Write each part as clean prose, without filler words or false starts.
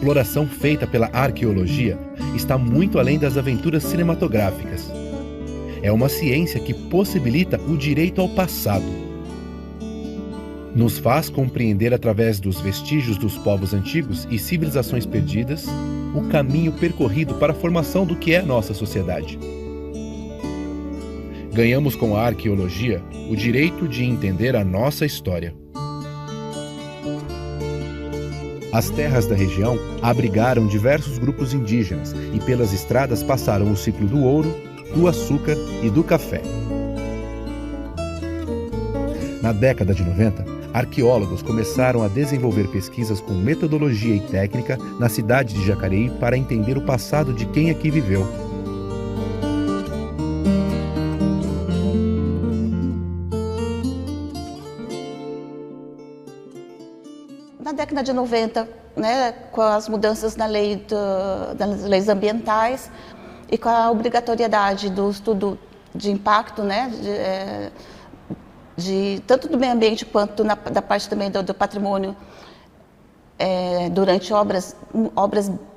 exploração feita pela arqueologia está muito além das aventuras cinematográficas. É uma ciência que possibilita o direito ao passado. Nos faz compreender através dos vestígios dos povos antigos e civilizações perdidas o caminho percorrido para a formação do que é nossa sociedade. Ganhamos com a arqueologia o direito de entender a nossa história. As terras da região abrigaram diversos grupos indígenas e pelas estradas passaram o ciclo do ouro, do açúcar e do café. Na década de 90, arqueólogos começaram a desenvolver pesquisas com metodologia e técnica na cidade de Jacareí para entender o passado de quem aqui viveu. Na década de 90, né, com as mudanças na lei das leis ambientais e com a obrigatoriedade do estudo de impacto, né, tanto do meio ambiente quanto da parte também do patrimônio, durante obras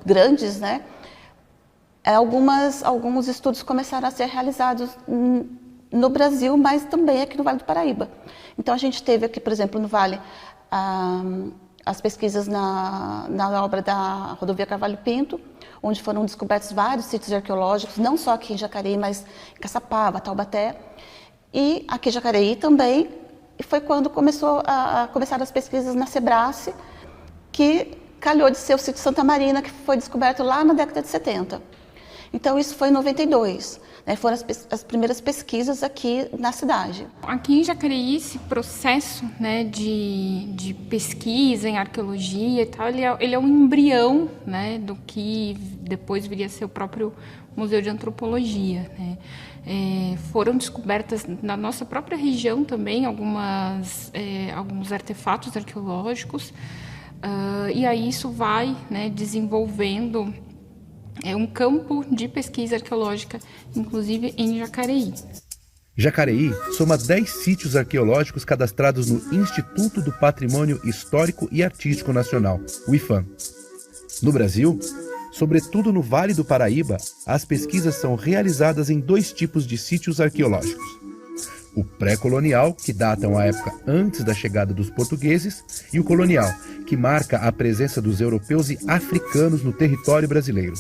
grandes, né, alguns estudos começaram a ser realizados no Brasil, mas também aqui no Vale do Paraíba. Então a gente teve aqui, por exemplo, no Vale, as pesquisas na obra da Rodovia Carvalho Pinto, onde foram descobertos vários sítios arqueológicos, não só aqui em Jacareí, mas em Caçapava, Taubaté. E aqui em Jacareí também, e foi quando começaram as pesquisas na Sebrace, que calhou de ser o sítio Santa Marina, que foi descoberto lá na década de 70. Então isso foi em 92, né, foram as primeiras pesquisas aqui na cidade. Aqui em Jacareí, esse processo, né, de pesquisa em arqueologia e tal, ele é um embrião, né, do que depois viria a ser o próprio Museu de Antropologia, né. Foram descobertas na nossa própria região também alguns artefatos arqueológicos, e aí isso vai, né, desenvolvendo um campo de pesquisa arqueológica, inclusive em Jacareí. Jacareí soma 10 sítios arqueológicos cadastrados no Instituto do Patrimônio Histórico e Artístico Nacional, o IPHAN. No Brasil, sobretudo no Vale do Paraíba, as pesquisas são realizadas em 2 tipos de sítios arqueológicos. O pré-colonial, que datam a época antes da chegada dos portugueses, e o colonial, que marca a presença dos europeus e africanos no território brasileiro.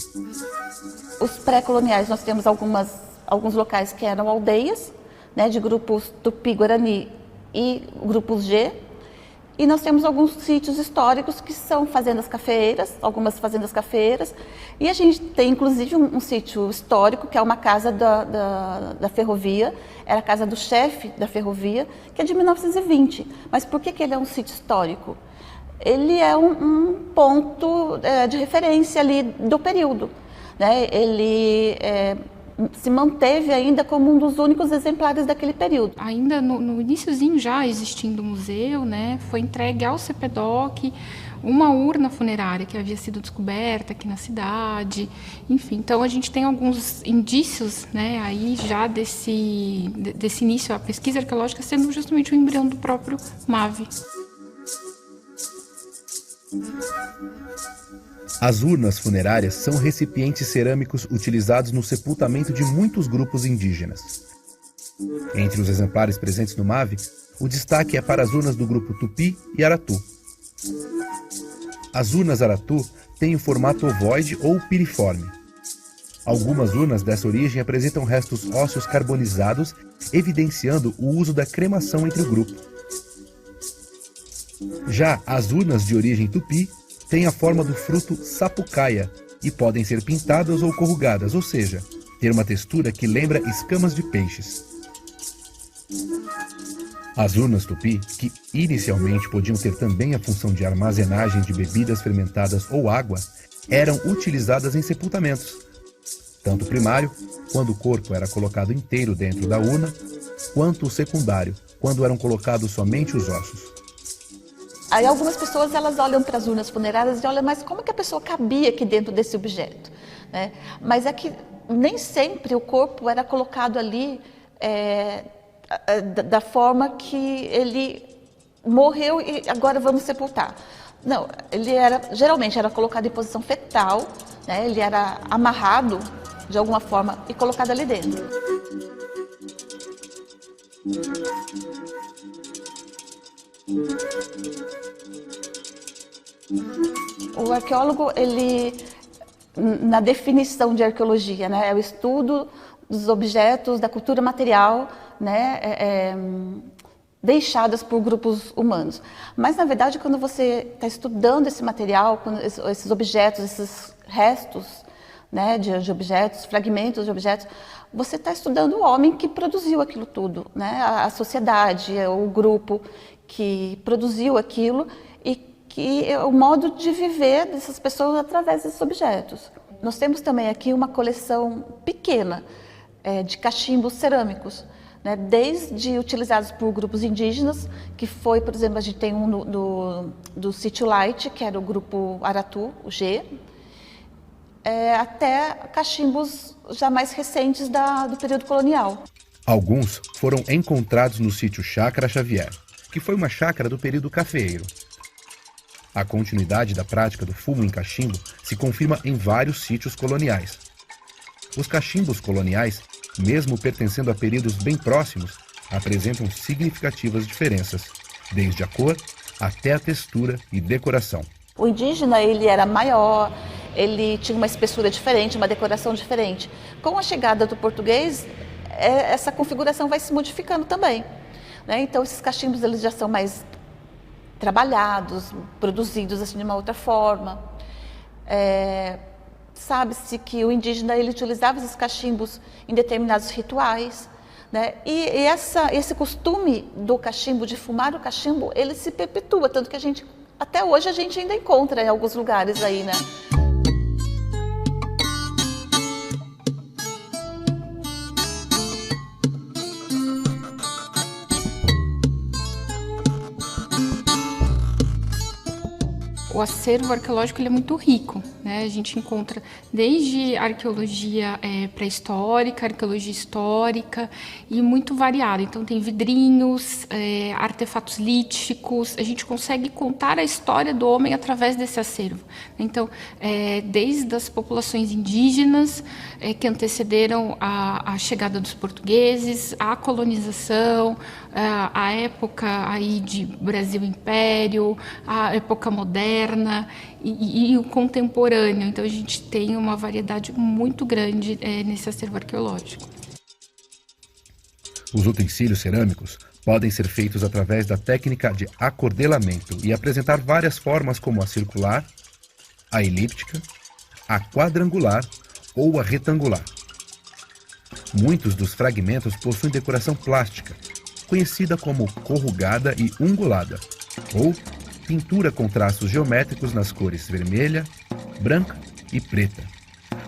Os pré-coloniais, nós temos alguns locais que eram aldeias, né, de grupos Tupi-Guarani e grupos G, e nós temos alguns sítios históricos que são fazendas cafeeiras, algumas fazendas cafeeiras, e a gente tem inclusive um sítio histórico, que é uma casa da ferrovia, era a casa do chefe da ferrovia, que é de 1920. Mas por que ele é um sítio histórico? Ele é um ponto de referência ali do período, né? Ele se manteve ainda como um dos únicos exemplares daquele período. Ainda no iniciozinho já existindo o museu, né, foi entregue ao CEPEDOC uma urna funerária que havia sido descoberta aqui na cidade, enfim. Então a gente tem alguns indícios, né, aí já desse início, a pesquisa arqueológica sendo justamente o embrião do próprio MAV. As urnas funerárias são recipientes cerâmicos utilizados no sepultamento de muitos grupos indígenas. Entre os exemplares presentes no MAV, o destaque é para as urnas do grupo Tupi e Aratu. As urnas Aratu têm o formato ovoide ou piriforme. Algumas urnas dessa origem apresentam restos ósseos carbonizados, evidenciando o uso da cremação entre o grupo. Já as urnas de origem Tupi têm a forma do fruto sapucaia e podem ser pintadas ou corrugadas, ou seja, ter uma textura que lembra escamas de peixes. As urnas Tupi, que inicialmente podiam ter também a função de armazenagem de bebidas fermentadas ou água, eram utilizadas em sepultamentos, tanto o primário, quando o corpo era colocado inteiro dentro da urna, quanto o secundário, quando eram colocados somente os ossos. Aí algumas pessoas elas olham para as urnas funerárias e olham, mas como que a pessoa cabia aqui dentro desse objeto? Né? Mas é que nem sempre o corpo era colocado ali da forma que ele morreu e agora vamos sepultar. Não, geralmente era colocado em posição fetal, né? Ele era amarrado de alguma forma e colocado ali dentro. O arqueólogo, na definição de arqueologia, né, é o estudo dos objetos da cultura material, né, deixadas por grupos humanos. Mas, na verdade, quando você está estudando esse material, esses objetos, esses restos, né, de objetos, fragmentos de objetos, você está estudando o homem que produziu aquilo tudo, né, a sociedade, o grupo que produziu aquilo e que é o modo de viver dessas pessoas através desses objetos. Nós temos também aqui uma coleção pequena de cachimbos cerâmicos, né, desde utilizados por grupos indígenas, que foi, por exemplo, a gente tem um do Sítio Light, que era o grupo Aratu, o G, até cachimbos já mais recentes do período colonial. Alguns foram encontrados no sítio Chácara Xavier, que foi uma chácara do período cafeeiro. A continuidade da prática do fumo em cachimbo se confirma em vários sítios coloniais. Os cachimbos coloniais, mesmo pertencendo a períodos bem próximos, apresentam significativas diferenças, desde a cor até a textura e decoração. O indígena, ele era maior, ele tinha uma espessura diferente, uma decoração diferente. Com a chegada do português, essa configuração vai se modificando também, né? Então, esses cachimbos eles já são mais trabalhados, produzidos assim, de uma outra forma. Sabe-se que o indígena ele utilizava esses cachimbos em determinados rituais, né? E esse costume do cachimbo, de fumar o cachimbo, ele se perpetua, tanto que até hoje a gente ainda encontra em alguns lugares aí, né? O acervo arqueológico ele é muito rico, né? A gente encontra desde arqueologia pré-histórica, arqueologia histórica e muito variado. Então tem vidrinhos, artefatos líticos, a gente consegue contar a história do homem através desse acervo. Então, desde as populações indígenas que antecederam a chegada dos portugueses, a colonização, a época aí de Brasil Império, a época moderna, e o contemporâneo. Então a gente tem uma variedade muito grande nesse acervo arqueológico. Os utensílios cerâmicos podem ser feitos através da técnica de acordelamento e apresentar várias formas como a circular, a elíptica, a quadrangular ou a retangular. Muitos dos fragmentos possuem decoração plástica, conhecida como corrugada e ungulada, ou pintura com traços geométricos nas cores vermelha, branca e preta.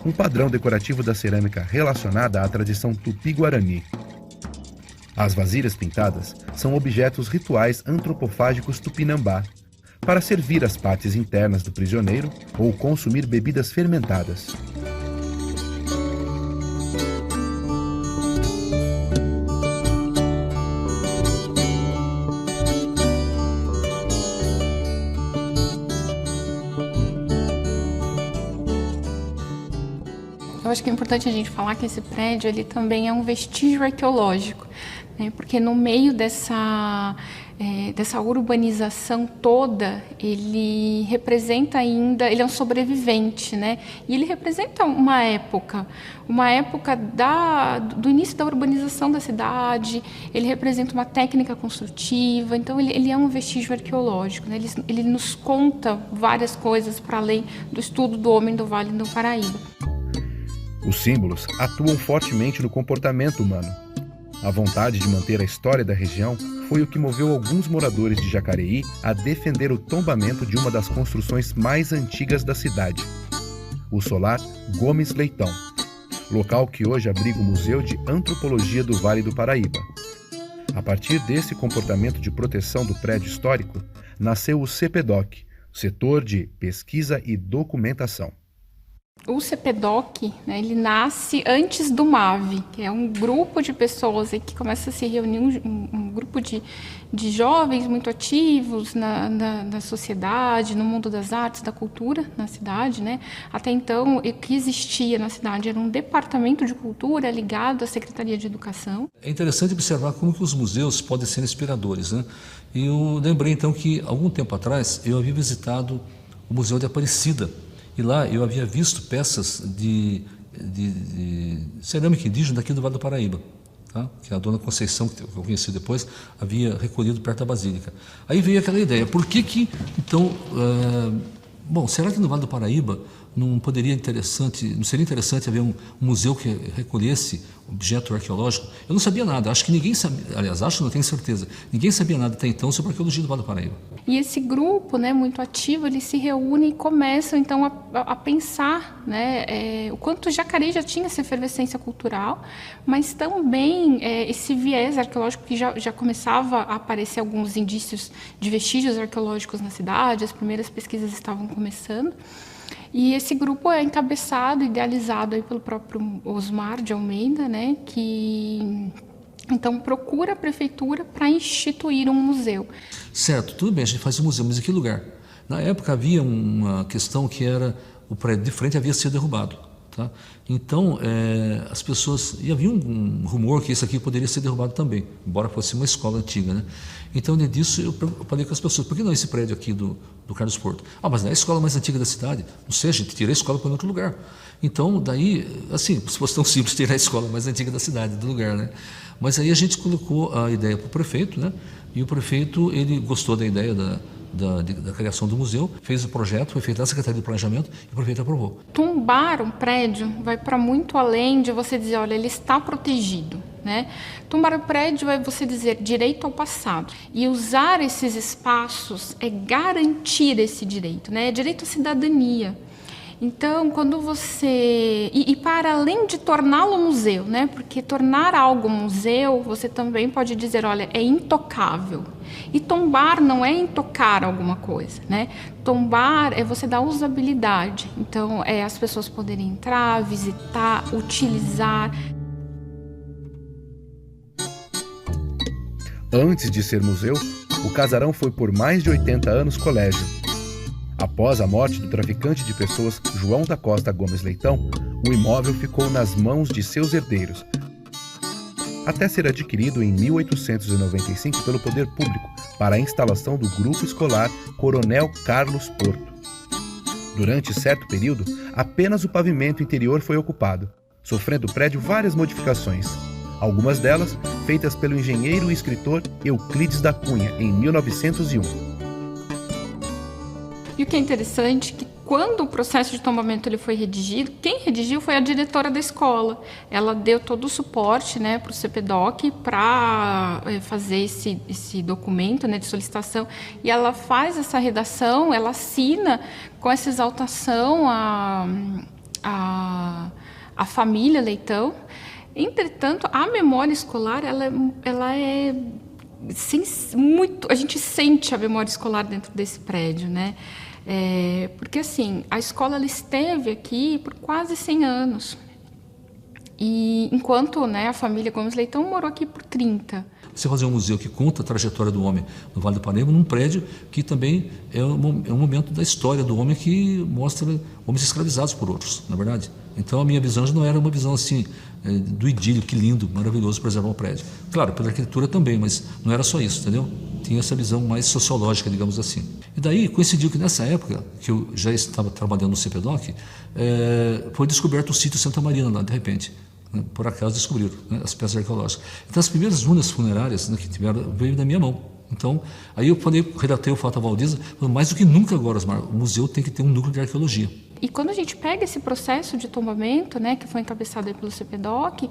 Um padrão decorativo da cerâmica relacionada à tradição tupi-guarani. As vasilhas pintadas são objetos rituais antropofágicos tupinambá, para servir as partes internas do prisioneiro ou consumir bebidas fermentadas. Eu acho que é importante a gente falar que esse prédio ele também é um vestígio arqueológico, né? Porque no meio dessa urbanização toda, ele representa ainda, ele é um sobrevivente, né? E ele representa uma época do início da urbanização da cidade, ele representa uma técnica construtiva, então ele é um vestígio arqueológico, né? Ele nos conta várias coisas para além do estudo do homem do Vale do Paraíba. Os símbolos atuam fortemente no comportamento humano. A vontade de manter a história da região foi o que moveu alguns moradores de Jacareí a defender o tombamento de uma das construções mais antigas da cidade, o Solar Gomes Leitão, local que hoje abriga o Museu de Antropologia do Vale do Paraíba. A partir desse comportamento de proteção do prédio histórico, nasceu o CPDOC, Setor de Pesquisa e Documentação. O CPDOC, né, ele nasce antes do MAV, que é um grupo de pessoas aí que começa a se reunir, um grupo de jovens muito ativos na sociedade, no mundo das artes, da cultura na cidade, né? Até então, o que existia na cidade era um departamento de cultura ligado à Secretaria de Educação. É interessante observar como que os museus podem ser inspiradores, né? E eu lembrei então que, algum tempo atrás, eu havia visitado o Museu de Aparecida, e lá eu havia visto peças de cerâmica indígena daqui do Vale do Paraíba, tá? Que a dona Conceição, que eu conheci depois, havia recolhido perto da Basílica. Aí veio aquela ideia, por que então, bom, será que no Vale do Paraíba não seria interessante haver um museu que recolhesse objeto arqueológico? Eu não sabia nada, acho que ninguém sabia, aliás, não tenho certeza, ninguém sabia nada até então sobre a arqueologia do Vale do Paraíba. E esse grupo, né, muito ativo, eles se reúnem e começam então a pensar, né, o quanto Jacareí já tinha essa efervescência cultural, mas também esse viés arqueológico que já começava a aparecer alguns indícios de vestígios arqueológicos na cidade, as primeiras pesquisas estavam começando. E esse grupo é encabeçado, idealizado aí pelo próprio Osmar de Almeida, né, que então procura a prefeitura para instituir um museu. Certo, tudo bem, a gente faz um museu, mas em que lugar? Na época havia uma questão que era, o prédio de frente havia sido derrubado. Tá? Então, as pessoas... E havia um rumor que isso aqui poderia ser derrubado também, embora fosse uma escola antiga, né? Então, disso, eu falei com as pessoas, por que não esse prédio aqui do Carlos Porto? Ah, mas não é a escola mais antiga da cidade. Não sei, a gente tira a escola para outro lugar. Então, daí, assim, se fosse tão simples tirar a escola mais antiga da cidade, do lugar, né? Mas aí a gente colocou a ideia para o prefeito, né? E o prefeito, ele gostou da ideia da criação do museu, fez o projeto, foi feito na Secretaria de Planejamento e o prefeito aprovou. Tombar um prédio vai para muito além de você dizer, olha, ele está protegido, né? Tombar o prédio é você dizer direito ao passado. E usar esses espaços é garantir esse direito, né? É direito à cidadania. Então, quando você... E para além de torná-lo museu, né? Porque tornar algo museu, você também pode dizer, olha, é intocável. E tombar não é intocar alguma coisa, né? Tombar é você dar usabilidade. Então, é as pessoas poderem entrar, visitar, utilizar. Antes de ser museu, o casarão foi por mais de 80 anos colégio. Após a morte do traficante de pessoas João da Costa Gomes Leitão, o imóvel ficou nas mãos de seus herdeiros, até ser adquirido em 1895 pelo poder público para a instalação do Grupo Escolar Coronel Carlos Porto. Durante certo período, apenas o pavimento interior foi ocupado, sofrendo o prédio várias modificações, algumas delas feitas pelo engenheiro e escritor Euclides da Cunha, em 1901. E o que é interessante é que quando o processo de tombamento ele foi redigido, quem redigiu foi a diretora da escola. Ela deu todo o suporte, né, para o CPDOC para fazer esse documento, né, de solicitação. E ela faz essa redação, ela assina com essa exaltação a família Leitão. Entretanto, a memória escolar, ela é muito... A gente sente a memória escolar dentro desse prédio, né? Porque, assim, a escola ela esteve aqui por quase 100 anos. E enquanto, né, a família Gomes Leitão morou aqui por 30. Você fazer um museu que conta a trajetória do homem no Vale do Paraíba, num prédio que também é um momento da história do homem que mostra homens escravizados por outros, na verdade. Então, a minha visão já não era uma visão assim, do idílio, que lindo, maravilhoso preservar um prédio. Claro, pela arquitetura também, mas não era só isso, entendeu? Tinha essa visão mais sociológica, digamos assim. E daí coincidiu que nessa época, que eu já estava trabalhando no CPDOC, foi descoberto o sítio Santa Marina lá, de repente. Né? Por acaso descobriram, né, as peças arqueológicas. Então as primeiras urnas funerárias, né, que tiveram, veio da minha mão. Então, aí eu redatei o fato à Valdiza, mais do que nunca agora, Osmar, o museu tem que ter um núcleo de arqueologia. E quando a gente pega esse processo de tombamento, né, que foi encabeçado aí pelo CPDOC,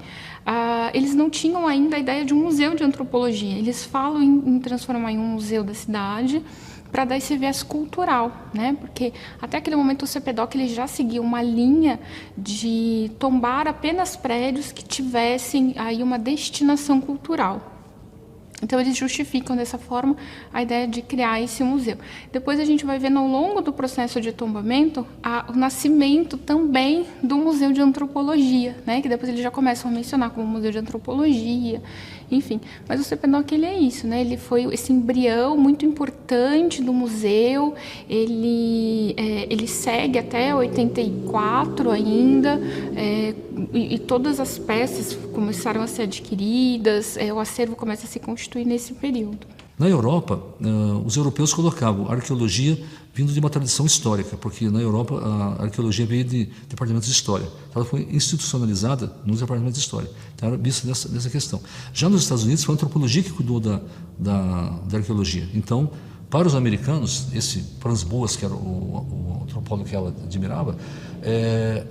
eles não tinham ainda a ideia de um museu de antropologia. Eles falam em transformar em um museu da cidade para dar esse viés cultural, né? Porque até aquele momento o CPDOC ele já seguia uma linha de tombar apenas prédios que tivessem aí uma destinação cultural. Então, eles justificam dessa forma a ideia de criar esse museu. Depois a gente vai vendo ao longo do processo de tombamento o nascimento também do Museu de Antropologia, né? Que depois eles já começam a mencionar como Museu de Antropologia, enfim. Mas o CPNOC, ele é isso, né? Ele foi esse embrião muito importante do museu, ele segue até 84 ainda, e todas as peças começaram a ser adquiridas, o acervo começa a se constituir nesse período. Na Europa, os europeus colocavam a arqueologia vindo de uma tradição histórica, porque na Europa a arqueologia veio de departamentos de história. Ela foi institucionalizada nos departamentos de história. Então era visto dessa questão. Já nos Estados Unidos foi a antropologia que cuidou da arqueologia. Então, para os americanos, esse Franz Boas, que era o antropólogo que ela admirava,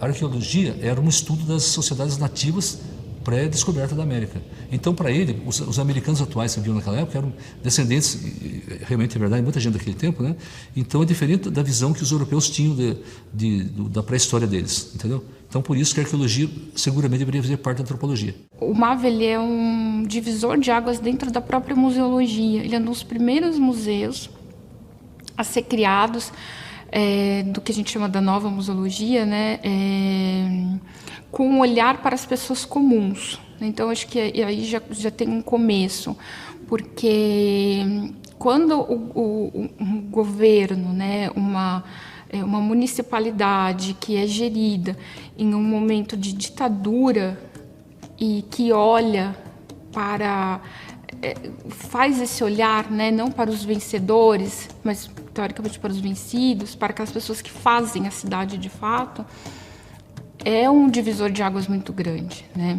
a arqueologia era um estudo das sociedades nativas pré-descoberta da América. Então, para ele, os americanos atuais que viviam naquela época eram descendentes, realmente é verdade, muita gente daquele tempo, né? Então, é diferente da visão que os europeus tinham da pré-história deles, entendeu? Então, por isso que a arqueologia seguramente deveria fazer parte da antropologia. O MAV, ele é um divisor de águas dentro da própria museologia. Ele é um dos primeiros museus a ser criados do que a gente chama da nova museologia, né? Com um olhar para as pessoas comuns. Então, acho que aí já tem um começo, porque quando um governo, né, uma municipalidade que é gerida em um momento de ditadura e que olha para... faz esse olhar, né, não para os vencedores, mas teoricamente para os vencidos, para aquelas pessoas que fazem a cidade de fato, é um divisor de águas muito grande, né?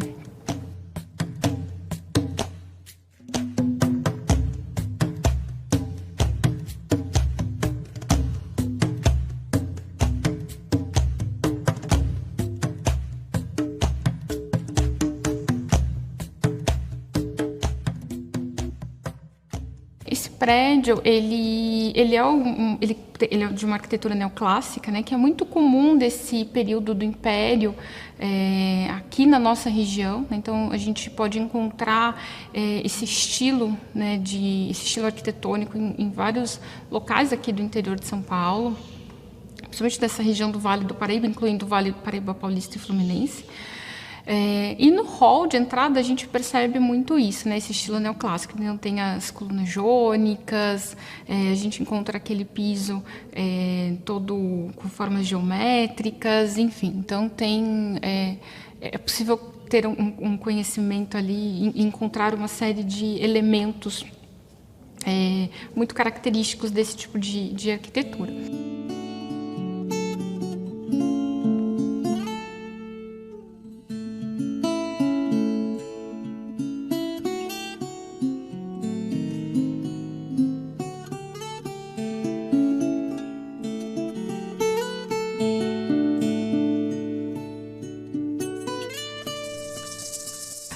Esse prédio, ele é de uma arquitetura neoclássica, né, que é muito comum desse período do Império aqui na nossa região. Então, a gente pode encontrar esse estilo, né, esse estilo arquitetônico em vários locais aqui do interior de São Paulo, principalmente dessa região do Vale do Paraíba, incluindo o Vale do Paraíba Paulista e Fluminense. E no hall de entrada a gente percebe muito isso, né? Esse estilo neoclássico. Então, tem as colunas jônicas, a gente encontra aquele piso todo com formas geométricas, enfim. Então é possível ter um conhecimento ali e encontrar uma série de elementos muito característicos desse tipo de arquitetura.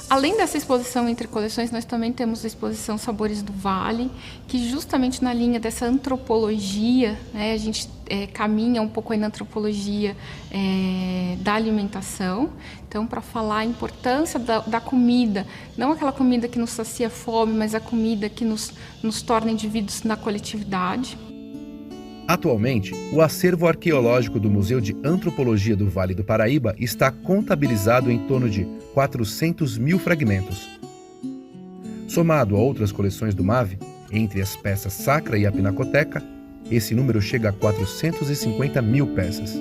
Além dessa exposição entre coleções, nós também temos a exposição Sabores do Vale, que justamente na linha dessa antropologia, né, a gente caminha um pouco aí na antropologia da alimentação. Então, para falar a importância da comida, não aquela comida que nos sacia fome, mas a comida que nos torna indivíduos na coletividade. Atualmente, o acervo arqueológico do Museu de Antropologia do Vale do Paraíba está contabilizado em torno de 400 mil fragmentos. Somado a outras coleções do MAV, entre as peças sacra e a pinacoteca, esse número chega a 450 mil peças.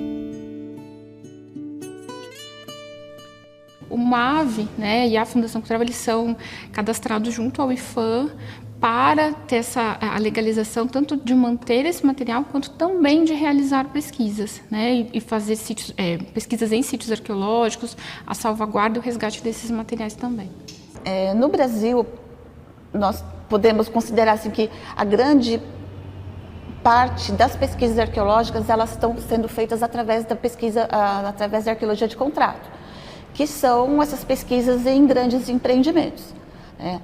O MAV, né, e a Fundação Cultural, eles são cadastrados junto ao IPHAN para ter a legalização tanto de manter esse material quanto também de realizar pesquisas, né, e fazer pesquisas em sítios arqueológicos, a salvaguarda e o resgate desses materiais também. No Brasil, nós podemos considerar assim, que a grande parte das pesquisas arqueológicas elas estão sendo feitas através através da arqueologia de contrato, que são essas pesquisas em grandes empreendimentos, né?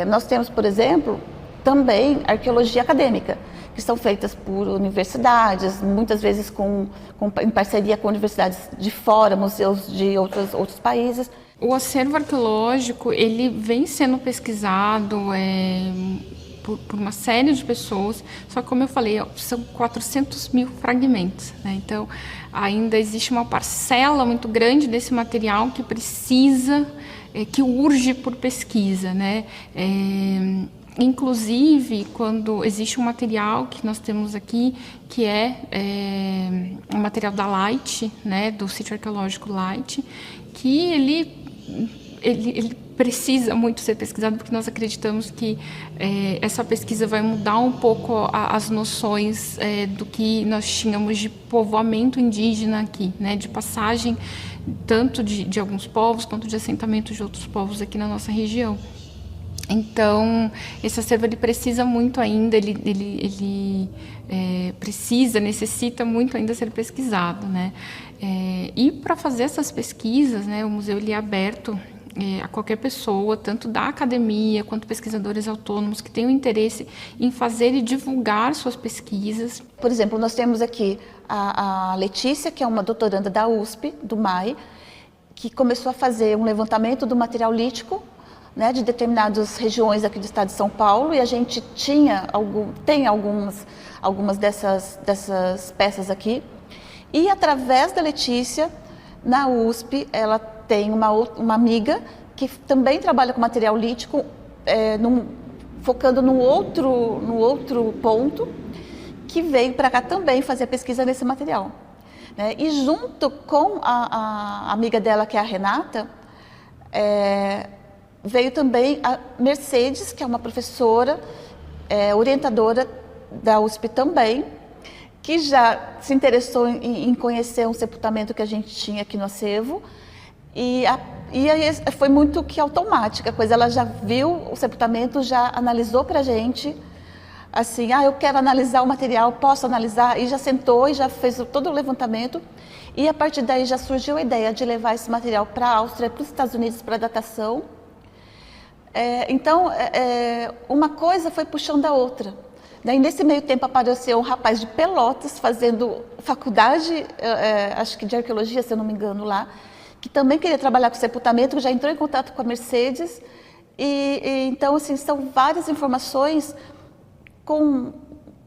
Nós temos, por exemplo, também arqueologia acadêmica, que são feitas por universidades, muitas vezes em parceria com universidades de fora, museus de outros países. O acervo arqueológico, ele vem sendo pesquisado por uma série de pessoas, só que, como eu falei, são 400 mil fragmentos, né? Então, ainda existe uma parcela muito grande desse material que precisa, que urge por pesquisa, né? Inclusive, quando existe um material que nós temos aqui, que é um material da Light, né, do sítio arqueológico Light, que ele precisa muito ser pesquisado, porque nós acreditamos que essa pesquisa vai mudar um pouco as noções do que nós tínhamos de povoamento indígena aqui, né, de passagem tanto de alguns povos quanto de assentamento de outros povos aqui na nossa região. Então, esse acervo ele precisa muito ainda, necessita muito ainda ser pesquisado, né? E para fazer essas pesquisas, né, o museu ele é aberto a qualquer pessoa, tanto da academia quanto pesquisadores autônomos que tenham interesse em fazer e divulgar suas pesquisas. Por exemplo, nós temos aqui a Letícia, que é uma doutoranda da USP, do MAI, que começou a fazer um levantamento do material lítico, né, de determinadas regiões aqui do estado de São Paulo, e a gente tem algumas dessas peças aqui. E através da Letícia, na USP, ela tem uma amiga que também trabalha com material lítico, focando no outro ponto, que veio para cá também fazer pesquisa nesse material, né? E junto com a amiga dela, que é a Renata, veio também a Mercedes, que é uma professora, orientadora da USP também, que já se interessou em conhecer um sepultamento que a gente tinha aqui no acervo. E aí foi muito que automática a coisa. Ela já viu o sepultamento, já analisou para a gente, assim, eu quero analisar o material, posso analisar? E já sentou e já fez todo o levantamento. E a partir daí já surgiu a ideia de levar esse material para a Áustria, para os Estados Unidos, para datação. Então, uma coisa foi puxando a outra. Daí, nesse meio tempo, apareceu um rapaz de Pelotas, fazendo faculdade, acho que de arqueologia, se eu não me engano, lá, que também queria trabalhar com sepultamento, já entrou em contato com a Mercedes. Então, assim, são várias informações com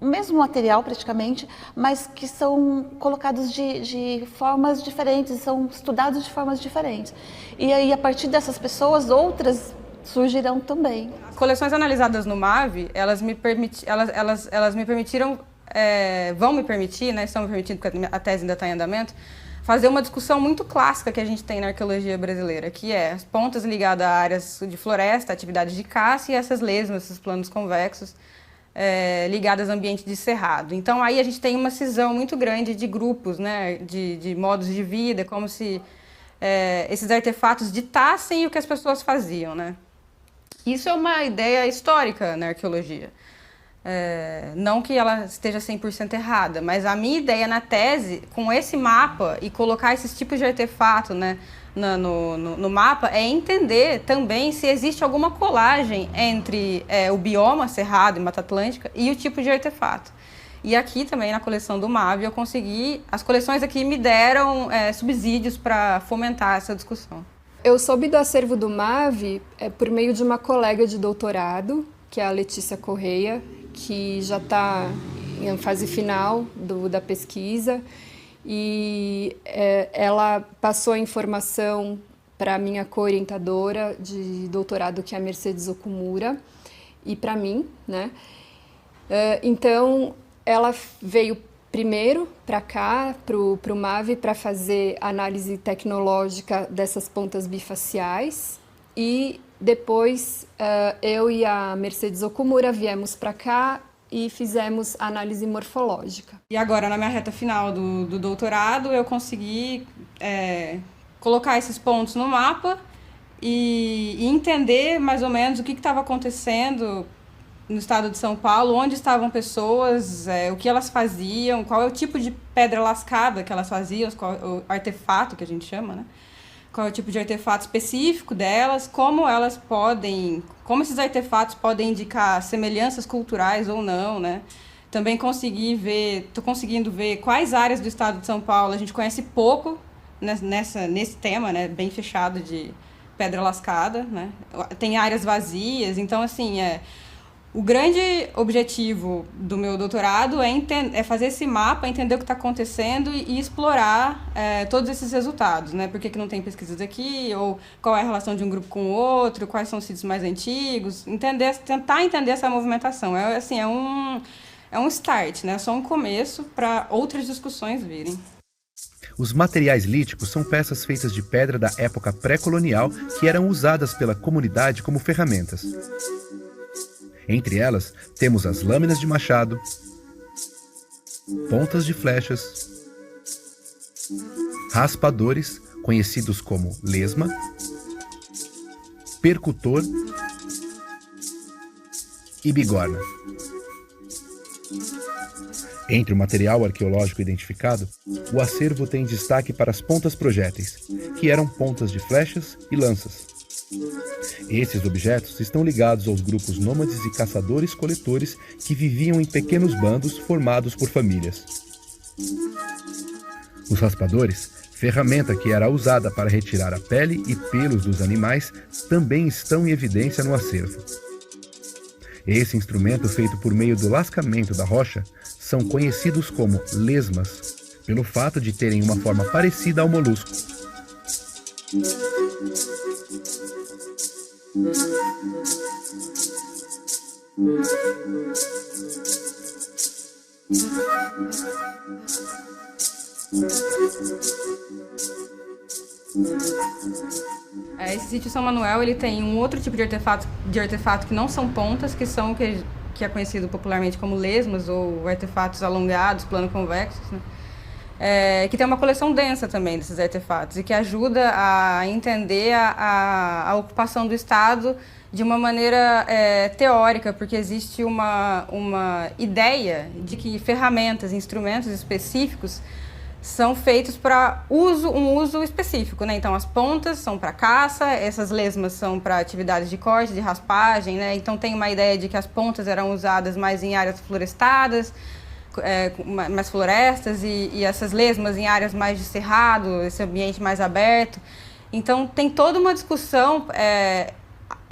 o mesmo material, praticamente, mas que são colocados de formas diferentes, são estudados de formas diferentes. E aí, a partir dessas pessoas, outras surgirão também. As coleções analisadas no MAV, elas me permitiram, vão me permitir, né, estão me permitindo, porque a tese ainda está em andamento, fazer uma discussão muito clássica que a gente tem na arqueologia brasileira, que é as pontas ligadas a áreas de floresta, atividades de caça, e essas lesmas, esses planos convexos, ligadas a ambiente de cerrado. Então, aí a gente tem uma cisão muito grande de grupos, né, de modos de vida, como se esses artefatos ditassem o que as pessoas faziam, né? Isso é uma ideia histórica na arqueologia. Não que ela esteja 100% errada, mas a minha ideia na tese, com esse mapa e colocar esses tipos de artefato, né, no mapa, é entender também se existe alguma colagem entre o bioma cerrado e Mata Atlântica e o tipo de artefato. E aqui também na coleção do MAV eu consegui, as coleções aqui me deram subsídios para fomentar essa discussão. Eu soube do acervo do MAV por meio de uma colega de doutorado, que é a Letícia Correia, que já está em fase final da pesquisa, e ela passou a informação para a minha co-orientadora de doutorado, que é a Mercedes Okumura, e para mim, né? Então, ela veio primeiro para cá, para o MAV, para fazer análise tecnológica dessas pontas bifaciais, e depois eu e a Mercedes Okumura viemos para cá e fizemos análise morfológica. E agora, na minha reta final do doutorado, eu consegui colocar esses pontos no mapa e entender mais ou menos o que estava acontecendo no estado de São Paulo, onde estavam pessoas, o que elas faziam, qual é o tipo de pedra lascada que elas faziam, qual é o artefato que a gente chama, né? Qual é o tipo de artefato específico delas, como esses artefatos podem indicar semelhanças culturais ou não, né? Também tô conseguindo ver quais áreas do estado de São Paulo a gente conhece pouco nesse tema, né, bem fechado de pedra lascada, né? Tem áreas vazias, então assim, o grande objetivo do meu doutorado é fazer esse mapa, entender o que está acontecendo e explorar todos esses resultados, né? Por que não tem pesquisas aqui, ou qual é a relação de um grupo com o outro, quais são os sítios mais antigos, tentar entender essa movimentação. É um start, né? É só um começo para outras discussões virem. Os materiais líticos são peças feitas de pedra da época pré-colonial que eram usadas pela comunidade como ferramentas. Entre elas, temos as lâminas de machado, pontas de flechas, raspadores, conhecidos como lesma, percutor e bigorna. Entre o material arqueológico identificado, o acervo tem destaque para as pontas projéteis, que eram pontas de flechas e lanças. Esses objetos estão ligados aos grupos nômades e caçadores-coletores que viviam em pequenos bandos formados por famílias. Os raspadores, ferramenta que era usada para retirar a pele e pelos dos animais, também estão em evidência no acervo. Esse instrumento, feito por meio do lascamento da rocha, são conhecidos como lesmas, pelo fato de terem uma forma parecida ao molusco. Esse sítio São Manuel, ele tem um outro tipo de artefato que não são pontas, que é conhecido popularmente como lesmas ou artefatos alongados, plano-convexos, né? Que tem uma coleção densa também desses artefatos e que ajuda a entender a ocupação do Estado de uma maneira teórica, porque existe uma ideia de que ferramentas, instrumentos específicos são feitos para um uso específico, né? Então, as pontas são para caça, essas lesmas são para atividades de corte, de raspagem, né? Então, tem uma ideia de que as pontas eram usadas mais em áreas florestadas, mais florestas, e essas lesmas em áreas mais de cerrado, esse ambiente mais aberto. Então, tem toda uma discussão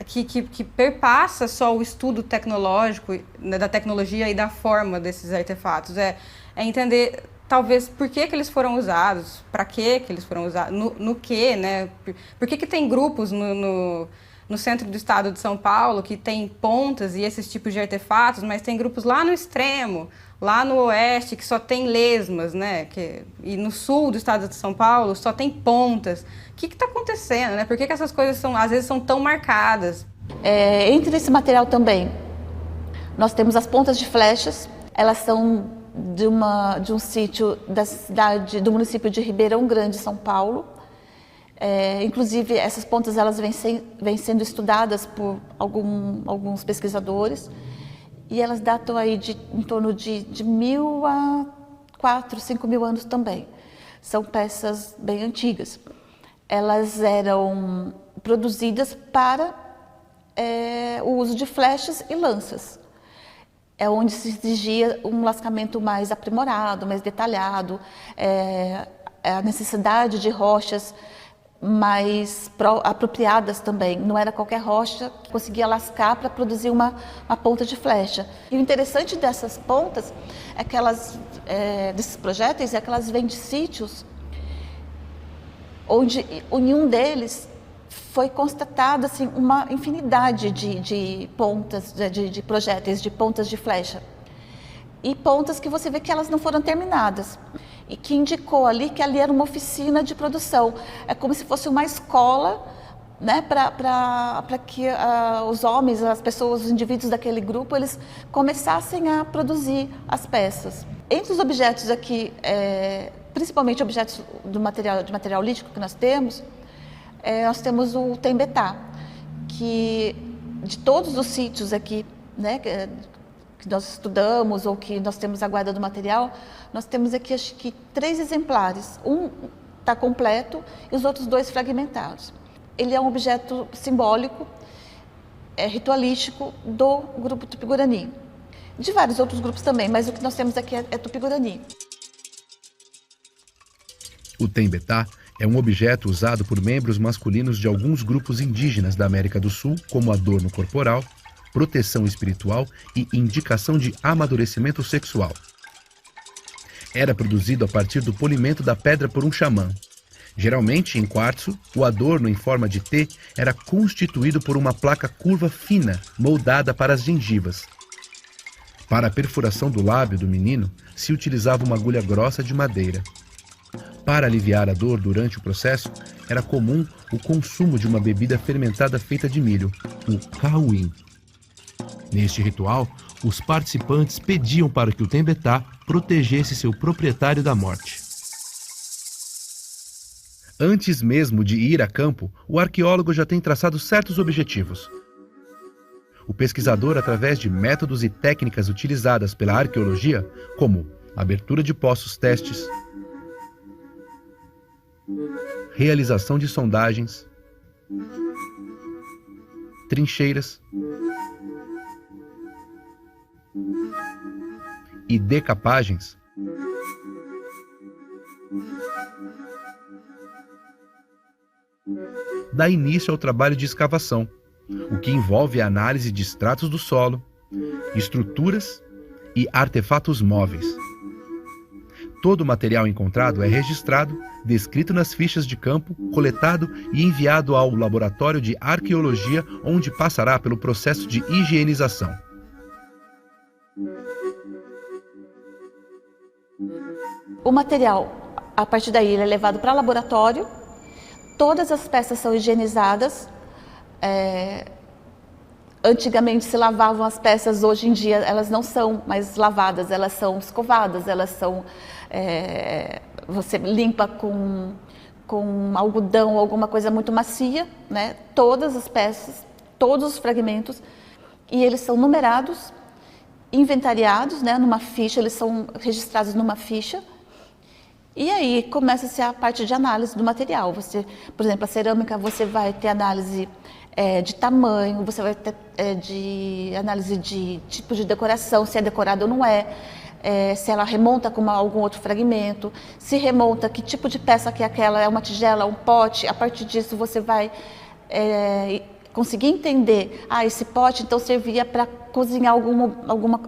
que perpassa só o estudo tecnológico, né, da tecnologia e da forma desses artefatos. É entender, talvez, por que eles foram usados, para que eles foram usados, no que, né? Por que tem grupos no centro do estado de São Paulo que tem pontas e esses tipos de artefatos, mas tem grupos lá no extremo, lá no oeste, que só tem lesmas, né? E no sul do estado de São Paulo só tem pontas. O que está acontecendo, né? Por que essas coisas às vezes são tão marcadas? Entre esse material também, nós temos as pontas de flechas. Elas são de um sítio do município de Ribeirão Grande, São Paulo. Inclusive, essas pontas elas vêm sendo estudadas por alguns pesquisadores, e elas datam aí em torno de 1.000 a 4.000, 5.000 anos também. São peças bem antigas. Elas eram produzidas para o uso de flechas e lanças. É onde se exigia um lascamento mais aprimorado, mais detalhado, a necessidade de rochas mais apropriadas também. Não era qualquer rocha que conseguia lascar para produzir uma ponta de flecha. E o interessante dessas pontas é que desses projéteis, é que elas vêm de sítios onde em um deles foi constatada assim, uma infinidade de pontas, de projéteis, de pontas de flecha. E pontas que você vê que elas não foram terminadas. E que indicou ali que ali era uma oficina de produção. É como se fosse uma escola, né, para que os homens, as pessoas, os indivíduos daquele grupo, eles começassem a produzir as peças. Entre os objetos aqui, principalmente objetos de material lítico que nós temos o tembetá, que de todos os sítios aqui, né, que nós estudamos ou que nós temos a guarda do material, nós temos aqui acho que 3 exemplares. Um está completo e os outros 2 fragmentados. Ele é um objeto simbólico, ritualístico do grupo Tupi-Guarani. de vários outros grupos também, mas o que nós temos aqui é Tupi-Guarani. O tembetá é um objeto usado por membros masculinos de alguns grupos indígenas da América do Sul como adorno corporal, proteção espiritual e indicação de amadurecimento sexual. Era produzido a partir do polimento da pedra por um xamã. Geralmente, em quartzo, o adorno em forma de T era constituído por uma placa curva fina, moldada para as gengivas. Para a perfuração do lábio do menino, se utilizava uma agulha grossa de madeira. Para aliviar a dor durante o processo, era comum o consumo de uma bebida fermentada feita de milho, o cauim. Neste ritual, os participantes pediam para que o tembetá protegesse seu proprietário da morte. Antes mesmo de ir a campo, o arqueólogo já tem traçado certos objetivos. O pesquisador, através de métodos e técnicas utilizadas pela arqueologia, como abertura de poços testes, realização de sondagens, trincheiras e decapagens, dá início ao trabalho de escavação, o que envolve a análise de estratos do solo, estruturas e artefatos móveis. Todo o material encontrado é registrado, descrito nas fichas de campo, coletado e enviado ao laboratório de arqueologia, onde passará pelo processo de higienização. O material, a partir daí, ele é levado para o laboratório, todas as peças são higienizadas. Antigamente se lavavam as peças, hoje em dia elas não são mais lavadas, elas são escovadas, elas são... você limpa com algodão ou alguma coisa muito macia, né? Todas as peças, todos os fragmentos, e eles são numerados, inventariados, né? Numa ficha, eles são registrados numa ficha. E aí começa-se a parte de análise do material. Você, por exemplo, a cerâmica, você vai ter análise de tamanho, você vai ter de análise de tipo de decoração, se é decorado ou não é, se ela remonta com algum outro fragmento, se remonta, que tipo de peça que é aquela, é uma tigela, um pote. A partir disso você vai conseguir entender, esse pote então servia para cozinhar algum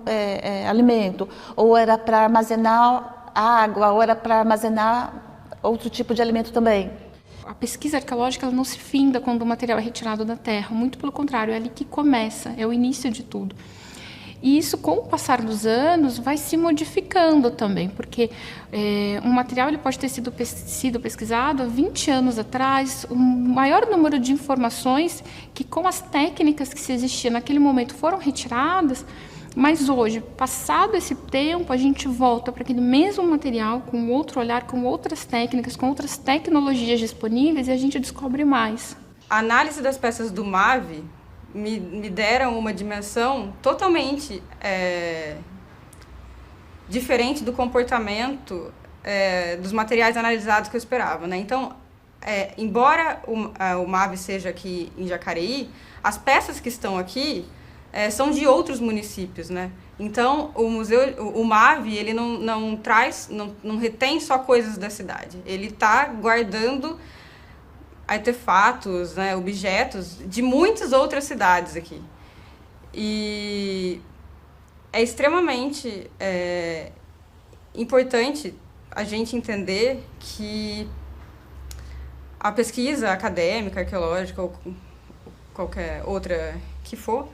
alimento, ou era para armazenar água, ou era para armazenar outro tipo de alimento também. A pesquisa arqueológica ela não se finda quando o material é retirado da terra, muito pelo contrário, é ali que começa, é o início de tudo. E isso, com o passar dos anos, vai se modificando também, porque um material ele pode ter sido pesquisado há 20 anos atrás, um maior número de informações que, com as técnicas que se existiam naquele momento, foram retiradas. Mas hoje, passado esse tempo, a gente volta para aquele mesmo material, com outro olhar, com outras técnicas, com outras tecnologias disponíveis, e a gente descobre mais. A análise das peças do MAV me deram uma dimensão totalmente diferente do comportamento dos materiais analisados que eu esperava, né? Então, embora o MAV seja aqui em Jacareí, as peças que estão aqui são de outros municípios, né? Então, o MAV, ele não retém só coisas da cidade. Ele está guardando artefatos, né, objetos de muitas outras cidades aqui. E é extremamente importante a gente entender que a pesquisa acadêmica, arqueológica ou qualquer outra que for,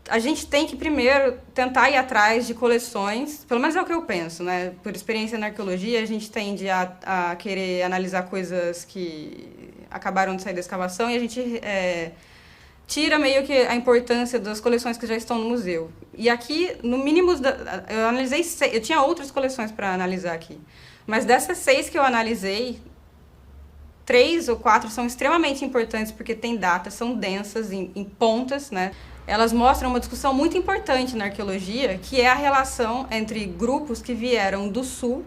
a gente tem que primeiro tentar ir atrás de coleções, pelo menos é o que eu penso, né? Por experiência na arqueologia, a gente tende a querer analisar coisas que acabaram de sair da escavação e a gente tira meio que a importância das coleções que já estão no museu. E aqui, no mínimo, eu analisei 6, eu tinha outras coleções para analisar aqui, mas dessas 6 que eu analisei, 3 ou 4 são extremamente importantes porque tem datas, são densas, em pontas, né? Elas mostram uma discussão muito importante na arqueologia, que é a relação entre grupos que vieram do sul,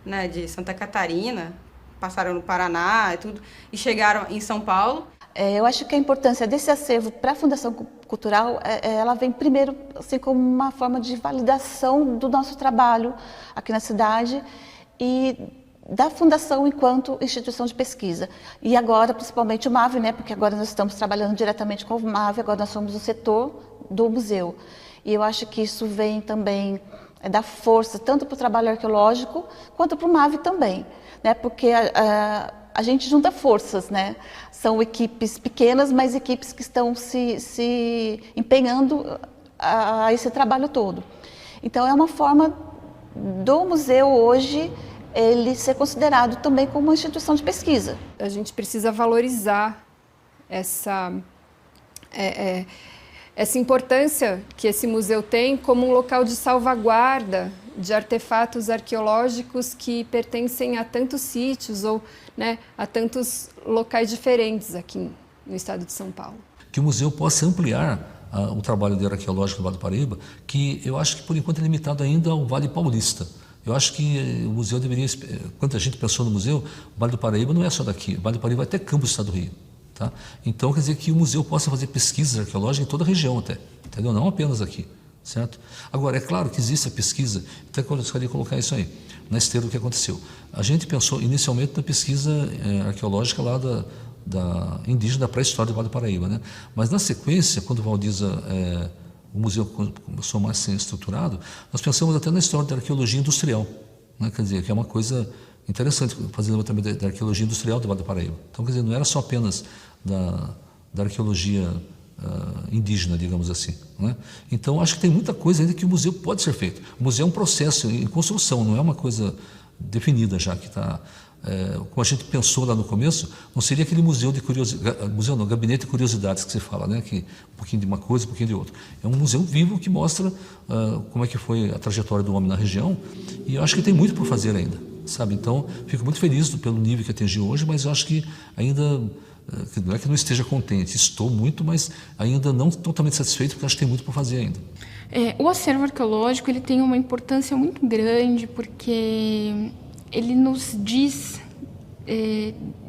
né, de Santa Catarina, passaram no Paraná e tudo, e chegaram em São Paulo. Eu acho que a importância desse acervo para a Fundação Cultural, ela vem primeiro assim, como uma forma de validação do nosso trabalho aqui na cidade e da Fundação enquanto instituição de pesquisa. E agora, principalmente o MAV, né, porque agora nós estamos trabalhando diretamente com o MAV, agora nós somos o setor do museu. E eu acho que isso vem também dar força tanto para o trabalho arqueológico quanto para o MAV também, né, porque a gente junta forças, né? São equipes pequenas, mas equipes que estão se empenhando a esse trabalho todo. Então, é uma forma do museu hoje ele ser considerado também como uma instituição de pesquisa. A gente precisa valorizar essa importância que esse museu tem como um local de salvaguarda de artefatos arqueológicos que pertencem a tantos sítios ou, né, a tantos locais diferentes aqui no estado de São Paulo. Que o museu possa ampliar o trabalho de arqueológico do Vale do Paraíba, que eu acho que por enquanto é limitado ainda ao Vale Paulista. Eu acho que o museu deveria, quando a gente pensou no museu, o Vale do Paraíba não é só daqui, o Vale do Paraíba vai até Campos do Estado do Rio. Tá? Então, quer dizer que o museu possa fazer pesquisas arqueológicas em toda a região até, entendeu? Não apenas aqui, certo? Agora, é claro que existe a pesquisa, até que eu gostaria de colocar isso aí, na esteira do que aconteceu. A gente pensou inicialmente na pesquisa arqueológica lá da indígena da pré-história do Vale do Paraíba, né? Mas na sequência, quando o Valdiza, o museu começou mais a ser estruturado, nós pensamos até na história da arqueologia industrial, né? Quer dizer, que é uma coisa interessante fazer também da arqueologia industrial do Vale do Paraíba. Então, quer dizer, não era só apenas da arqueologia indígena, digamos assim, né? Então, acho que tem muita coisa ainda que o museu pode ser feito. O museu é um processo em construção, não é uma coisa definida já, que está... como a gente pensou lá no começo, não seria aquele museu de curiosidades, museu não, gabinete de curiosidades que você fala, né? Que um pouquinho de uma coisa, um pouquinho de outra. É um museu vivo que mostra como é que foi a trajetória do homem na região, e eu acho que tem muito por fazer ainda, sabe? Então, fico muito feliz pelo nível que atingiu hoje, mas eu acho que ainda, não é que não esteja contente, estou muito, mas ainda não totalmente satisfeito, porque acho que tem muito por fazer ainda. O acervo arqueológico ele tem uma importância muito grande, porque ele nos diz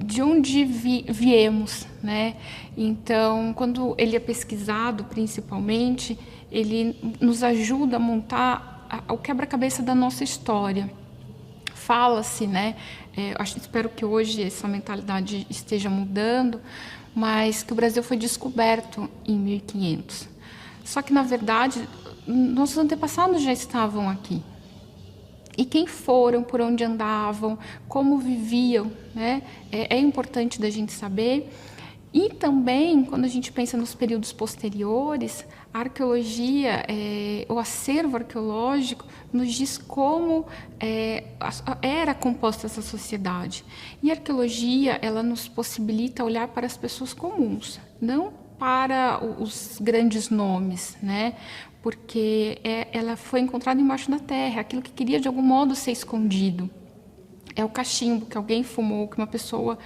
de onde viemos, né? Então, quando ele é pesquisado, principalmente, ele nos ajuda a montar o quebra-cabeça da nossa história. Fala-se, né? Espero que hoje essa mentalidade esteja mudando, mas que o Brasil foi descoberto em 1500. Só que, na verdade, nossos antepassados já estavam aqui. E quem foram, por onde andavam, como viviam, né? É importante da gente saber. E também, quando a gente pensa nos períodos posteriores, a arqueologia, o acervo arqueológico, nos diz como era composta essa sociedade. E a arqueologia, ela nos possibilita olhar para as pessoas comuns, não para os grandes nomes, né? Porque ela foi encontrada embaixo da terra, aquilo que queria de algum modo ser escondido. É o cachimbo que alguém fumou, que uma pessoa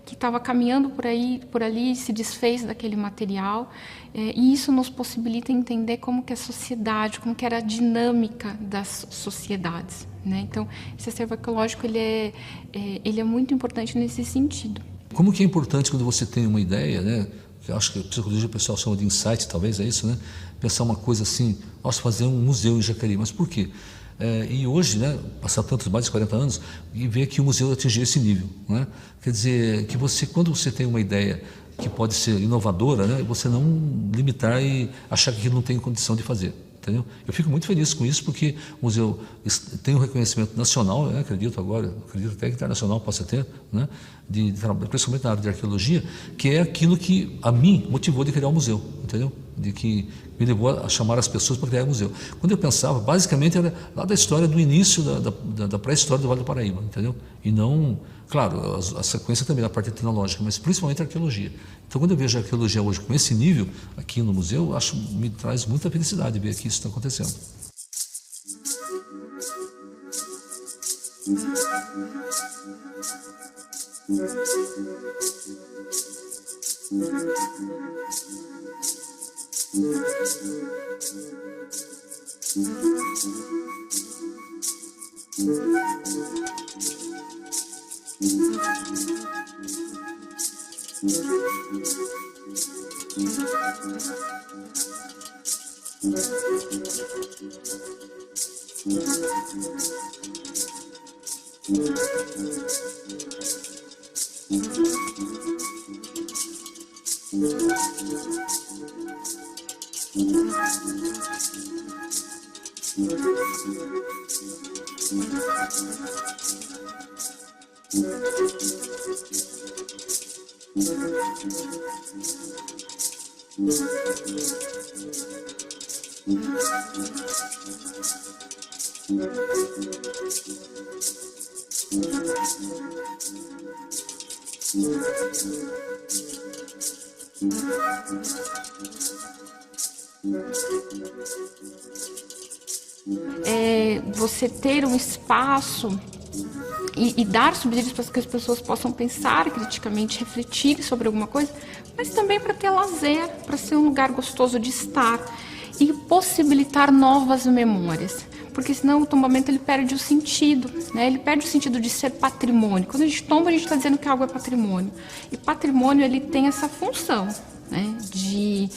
que estava caminhando por ali se desfez daquele material, e isso nos possibilita entender como que a sociedade, como que era a dinâmica das sociedades, né? Então, esse acervo arqueológico ele é muito importante nesse sentido. Como que é importante quando você tem uma ideia, né? Eu acho que a psicologia o pessoal chama de insight, talvez, é isso, né? Pensar uma coisa assim, nossa, fazer um museu em Jacareí, mas por quê? E hoje, né, passar tantos, mais de 40 anos, e ver que o museu atingiu esse nível, né? Quer dizer, que quando você tem uma ideia que pode ser inovadora, né, você não limitar e achar que aquilo não tem condição de fazer. Entendeu? Eu fico muito feliz com isso, porque o museu tem um reconhecimento nacional, né, acredito até que internacional possa ter, né, principalmente na área de arqueologia, que é aquilo que a mim motivou de criar o museu, entendeu? De que me levou a chamar as pessoas para criar o museu. Quando eu pensava, basicamente era lá da história do início da pré-história do Vale do Paraíba, entendeu? E não, claro, a sequência também da parte tecnológica, mas principalmente a arqueologia. Então, quando eu vejo a arqueologia hoje com esse nível aqui no museu, me traz muita felicidade ver que isso está acontecendo. Você ter um espaço e dar subsídios para que as pessoas possam pensar criticamente, refletir sobre alguma coisa, mas também para ter lazer, para ser um lugar gostoso de estar e possibilitar novas memórias. Porque senão o tombamento ele perde o sentido, né? Ele perde o sentido de ser patrimônio. Quando a gente tomba, a gente está dizendo que algo é patrimônio. E patrimônio ele tem essa função, né? De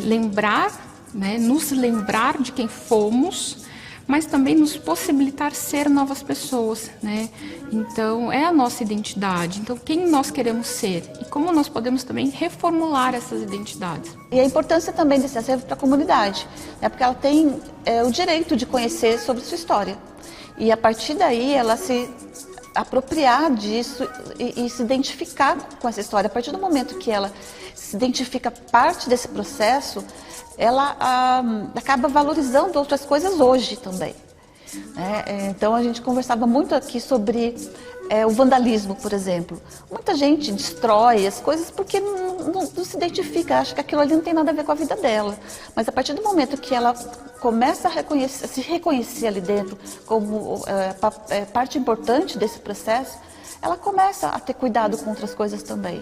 lembrar, né? Nos lembrar de quem fomos, mas também nos possibilitar ser novas pessoas, né? Então, é a nossa identidade. Então, quem nós queremos ser e como nós podemos também reformular essas identidades. E a importância também desse acervo para a comunidade, né? Porque ela tem o direito de conhecer sobre sua história. E, a partir daí, ela se apropriar disso e se identificar com essa história. A partir do momento que ela se identifica parte desse processo, ela acaba valorizando outras coisas hoje também. Então a gente conversava muito aqui sobre o vandalismo, por exemplo. Muita gente destrói as coisas porque não se identifica, acha que aquilo ali não tem nada a ver com a vida dela. Mas a partir do momento que ela começa a se reconhecer ali dentro como parte importante desse processo, ela começa a ter cuidado com outras coisas também.